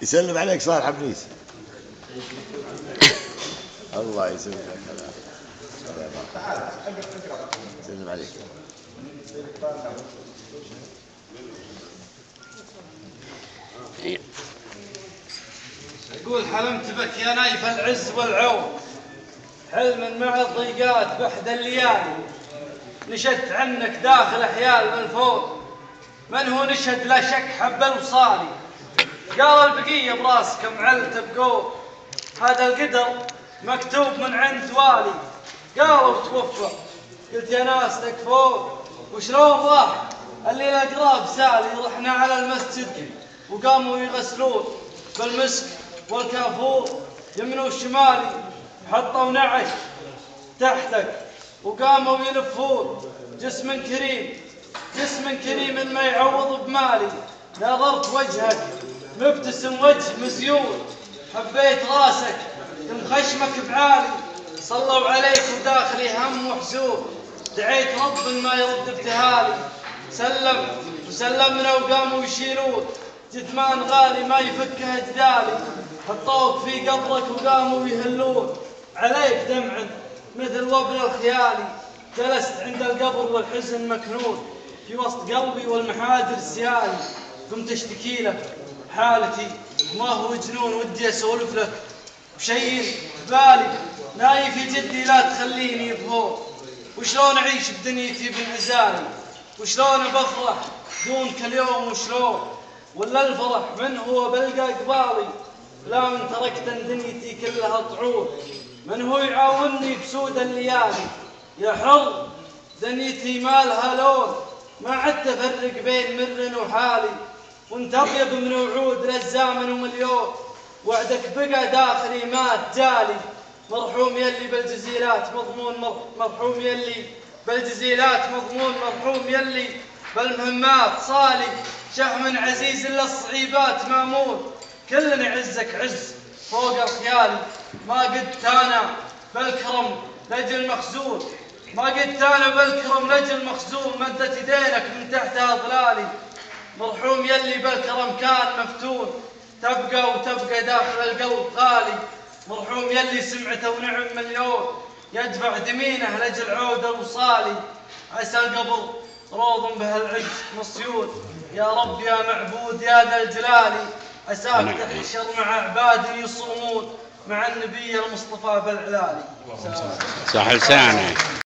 يسلم عليك صالح بنيس. الله يسلمك. يسلم عليك. يقول حلمت بك يا نايف العز والعون، حلم مع الضيقات بحد الليالي، نشدت عنك داخل احيال من فوق، من هو نشد لا شك حب الوصالي، قال البقيه براسكم علت بقول، هذا القدر مكتوب من عند والي. قالوا توفى، قلت يا ناس تكفون، وشلون راح الليله قراب سالي، رحنا على المسجد وقاموا يغسلون بالمسك والكافور يمين وشمالي، حطوا نعش تحتك وقاموا يلفون، جسم كريم جسم كريم ما يعوض بمالي، نظرت وجهك مبتسم وجه مزيون، حبيت راسك مخشمك بعالي، صلوا عليك وداخلي هم وحزون، دعيت رب ما يرد ابتهالي، سلم وسلمنا وقاموا يشيلون جثمان غالي ما يفكه جدالي، حطوك في قبرك وقاموا يهلون عليك دمع مثل وبل الخيالي، جلست عند القبر والحزن مكنون في وسط قلبي والمحاجر سيالي، قمت اشتكي لك حالتي ما هو جنون، ودي اسولف لك وشيء ببالي، نايف جدي لا تخليني بهون، وشلون اعيش بدنيتي بانعزالي، وشلون بفرح دونك اليوم، وشلون ولا الفرح من هو بلقى قبالي، لا من تركت دنيتي كلها طعون، من هو يعاونني بسود الليالي، يا حر دنيتي ما لها لون، ما عدت افرق بين مر وحالي، وانت اطيب من وعود للزامن ومليون، وعدك بقى داخلي ما تجالي، مرحوم يلي بالجزيلات مضمون، مرحوم يلي بالجزيلات مضمون، مرحوم يلي بالمهمات صالي، شحم عزيز الا الصعيبات مامون، كل يعزك عز فوق الخيالي، ما قدت انا بالكرم لاجل مخزون، ما قدت انا بالكرم لاجل مخزون، مدت يدينك من تحتها ظلالي، مرحوم يلي بالكرم كان مفتون، تبقى وتبقى داخل القلب غالي، مرحوم يلي سمعته ونعم مليون، يدفع دمينه لاجل عود الوصالي، عسى القبر روض به العز مصيون، يا رب يا معبود يا ذا الجلال، عساك تحشر مع عباد يصومون مع النبي المصطفى بالعلالي. صح لسانه.